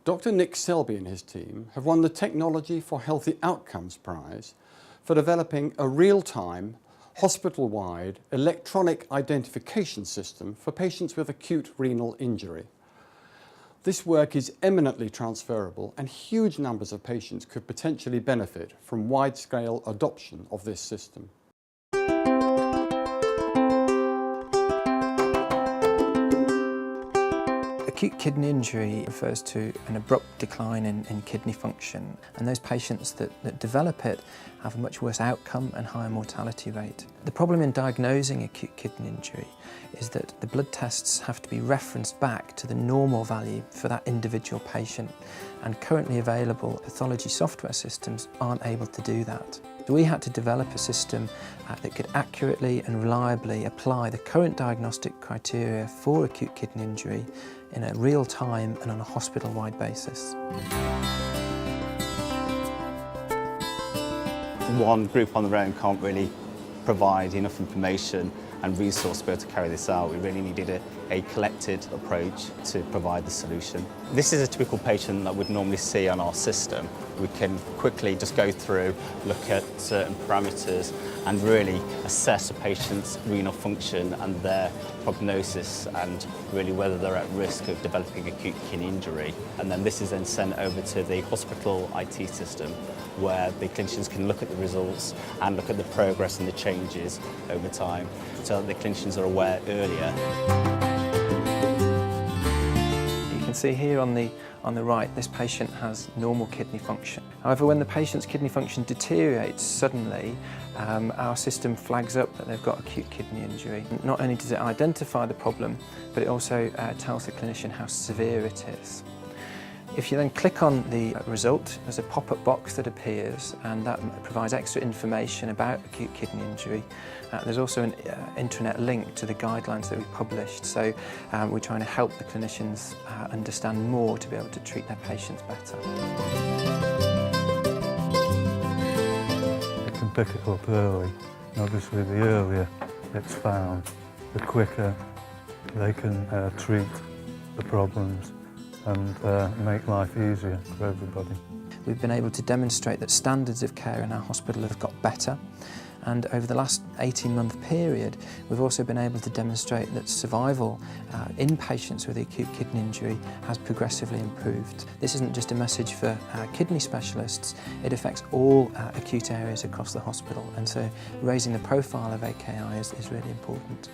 Dr. Nick Selby and his team have won the Technology for Healthy Outcomes Prize for developing a real-time, hospital-wide electronic identification system for patients with acute renal injury. This work is eminently transferable and huge numbers of patients could potentially benefit from wide-scale adoption of this system. Acute kidney injury refers to an abrupt decline in kidney function, and those patients that develop it have a much worse outcome and higher mortality rate. The problem in diagnosing acute kidney injury is that the blood tests have to be referenced back to the normal value for that individual patient, and currently available pathology software systems aren't able to do that. So we had to develop a system that could accurately and reliably apply the current diagnostic criteria for acute kidney injury in a real time and on a hospital-wide basis. One group on their own can't really provide enough information and resource to be able to carry this out. We really needed a collected approach to provide the solution. This is a typical patient that we'd normally see on our system. We can quickly just go through, look at certain parameters and really assess a patient's renal function and their prognosis and really whether they're at risk of developing acute kidney injury. And then this is then sent over to the hospital IT system where the clinicians can look at the results and look at the progress and the changes over time so that the clinicians are aware earlier. You can see here on the right, this patient has normal kidney function. However, when the patient's kidney function deteriorates suddenly, our system flags up that they've got acute kidney injury. Not only does it identify the problem, but it also tells the clinician how severe it is. If you then click on the result, there's a pop-up box that appears, and that provides extra information about acute kidney injury. There's also an intranet link to the guidelines that we published, so we're trying to help the clinicians understand more to be able to treat their patients better. It can pick it up early, and obviously the earlier it's found, the quicker they can treat the problems and make life easier for everybody. We've been able to demonstrate that standards of care in our hospital have got better, and over the last 18-month period we've also been able to demonstrate that survival in patients with acute kidney injury has progressively improved. This isn't just a message for kidney specialists, it affects all acute areas across the hospital, and so raising the profile of AKI is really important.